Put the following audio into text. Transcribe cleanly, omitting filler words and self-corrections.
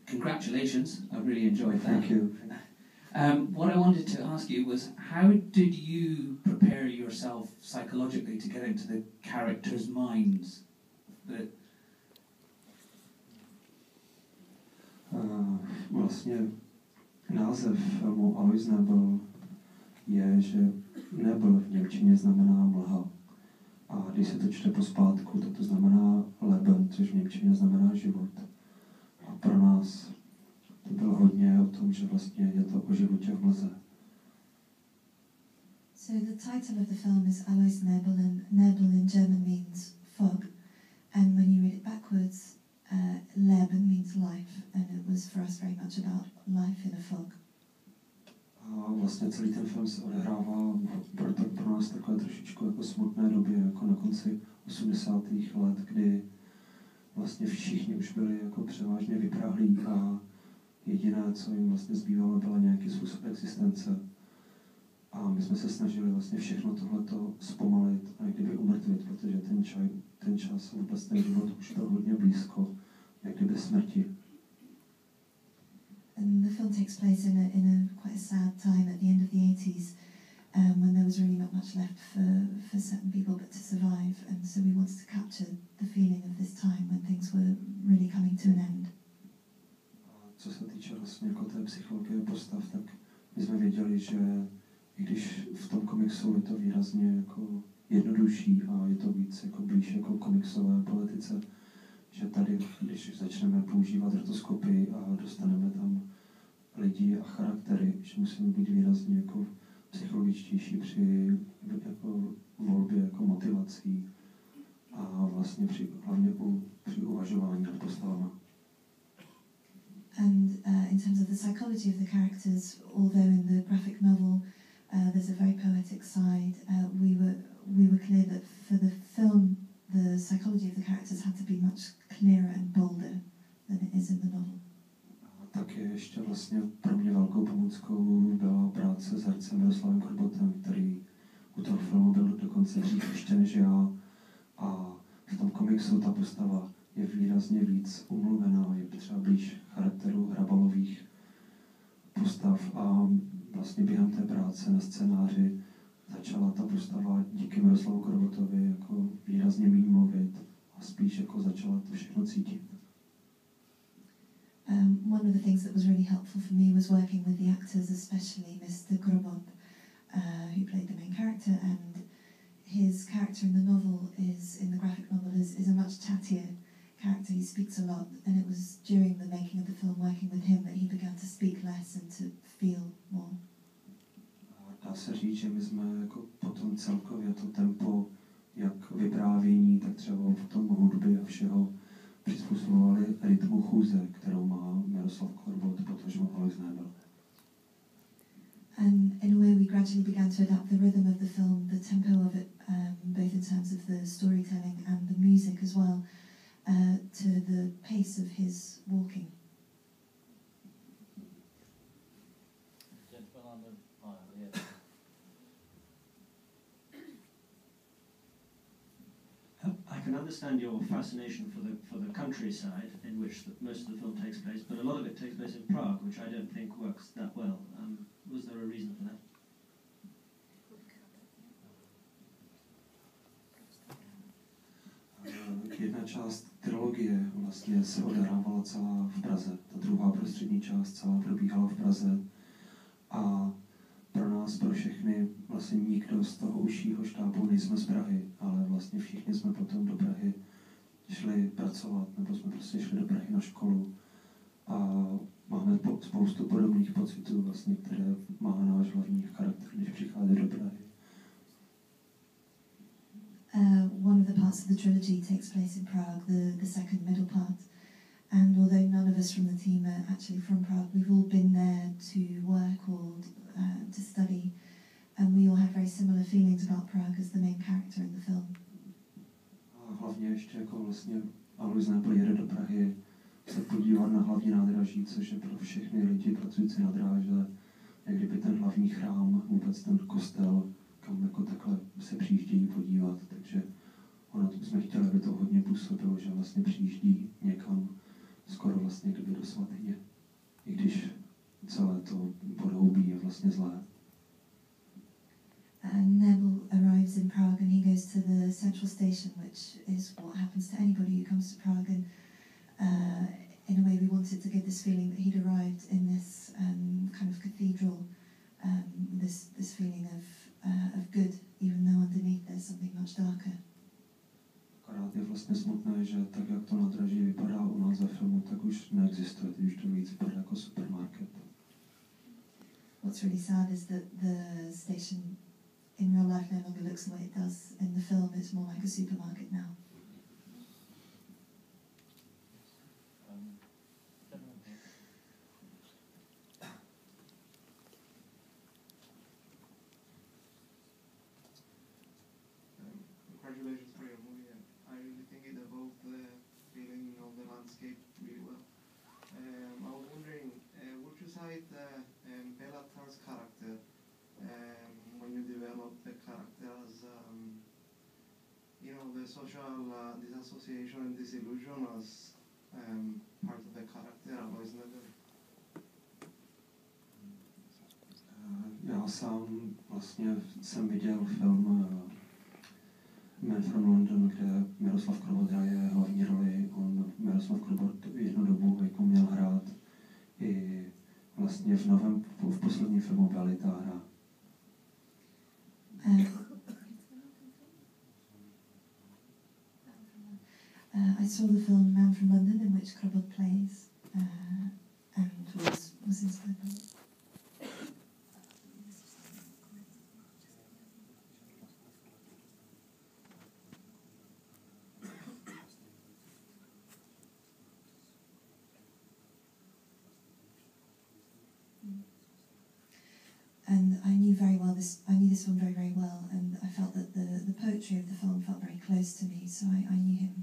Congratulations, I really enjoyed that. Thank you. What I wanted to ask you was, how did you prepare yourself psychologically to get into the characters' minds? Vlastně název filmu Alois Nebel je, že Nebel v němčině znamená mlha. A když se to čte pospátku, tak to znamená Leben, což v němčině znamená život. A pro nás to bylo hodně o tom, že vlastně je to o životě v mlze. So the title of the film is Alois Nebel, and Nebel in German means fog. And when you read it backwards, Leben means life, and it was for us very much about life in a fog. A vlastně celý ten film se odehrává pro nás takové trošičku jako smutné době, jako na konci 80. let, kdy vlastně všichni už byli jako převážně vyprahlí a jediné, co jim vlastně zbývalo, byla nějaký způsob existence. A my jsme se snažili vlastně všechno tohleto zpomalit a kdyby umrtvit, protože ten čas, vůbec ten život už byl hodně blízko, jak kdyby smrti. And the film takes place in a quite a sad time at the end of the 80s, when there was really not much left for certain people but to survive. And so we wanted to capture the feeling of this time when things were really coming to an end. Co se týče vlastně jako té psychologie postav, tak my jsme věděli, že i když v tom komiksu je to výrazně jako jednodušší a je to víc jako blíž jako komiksové politice, že tady, když začneme používat rotoskopy a dostaneme tam lidi a charaktery, že musíme být výrazně jako psychologičtější při jako volbě jako motivací a vlastně hlavně při uvažování nad postavami. And in terms of the psychology of the characters, although in the graphic novel there's a very poetic side, we were clear that for the film the psychology of the characters had to be much clearer and bolder than it is in the novel. A taky ještě vlastně pro mě velkou pomůckou byla práce s hercem Miroslavem Korbotem, který u toho filmu byl dokonce dřív ještě než já. A v tom komiksu ta postava je výrazně víc umluvená, je třeba blíž charakteru Hrabalových postav a vlastně během té práce na scénáři začala ta postava díky Miroslavu Korbotovi jako výrazně méně mluvit a spíš jako začala to všechno cítit. One of the things that was really helpful for me was working with the actors, especially Mr. Korobot, who played the main character, and his character in the novel in the graphic novel is a much chattier character. He speaks a lot, and it was during the making of the film, working with him, that he began to speak less and to feel more. Dá se říct, že my jsme jako potom celkově to tempo, jak vyprávění, tak třeba potom hudby a všeho přizpůsobovali rytmu chůze, kterou má Miroslav Korbot, potažmo Alois Nebel. And in a way we gradually began to adapt the rhythm of the film, the tempo of it, both in terms of the storytelling and the music as well, to the pace of his walking. I can understand your fascination for the countryside in which most of the film takes place, but a lot of it takes place in Prague, which I don't think works that well. Was there a reason for that? Jedna část trilogie vlastně se odehrávala celá v Praze. Ta druhá prostřední část celá probíhala v Praze. A pro nás, pro všechny, vlastně nikdo z toho užšího štábu nejsme z Prahy, ale vlastně všichni jsme potom do Prahy šli pracovat, nebo jsme prostě šli do Prahy na školu. A máme spoustu podobných pocitů, vlastně, které má náš hlavní charakter, když přichází do Prahy. One of the parts of the trilogy takes place in Prague, the second middle part. And although none of us from the team are actually from Prague, we've all been there to work or to study, and we all have very similar feelings about Prague as the main character in the film. A hlavně ještě jako vlastně Alois Nebel jede do Prahy se podívat na hlavní nádraží, což je pro všechny lidi pracující na dráze, jak kdyby ten hlavní chrám, vůbec ten kostel, kam jako takhle se přijíždějí podívat, takže ono jsme chtěli, aby to hodně působilo, že vlastně přijíždí někam skoro vlastně kdyby do svatyně. I když celé to podhoubí je vlastně zlé. And Neville arrives in Prague and he goes to the central station, which is what happens to anybody who comes to Prague. And in a way, we wanted to give this feeling that he'd arrived in this kind of cathedral, this feeling of good, even though underneath there's something much darker. Akorát je vlastně smutné, že tak, jak to nádraží vypadá u nás ve filmu, tak už neexistuje, teď už to víc vypadá jako supermarket. What's really sad is that the station in real life no longer looks the way it does in the film. It's more like a supermarket now. Congratulations for your movie, and I really think it evoked the feeling of the landscape really well. I was wondering, would you cite Bella Tarr's character when you developed the character as, the social disassociation and disillusion as part of the character, or isn't it? Já sám vlastně jsem viděl film Man from London, kde Miroslav Krobot hraje hlavní roli. Miroslav Krobot jednu dobu jako měl hrát i vlastně v posledním filmu Belita hra. I saw the film Man from London, in which Krobot plays, and was inspired by it. And I knew this film very, very well, and I felt that the poetry of the film felt very close to me, so I knew him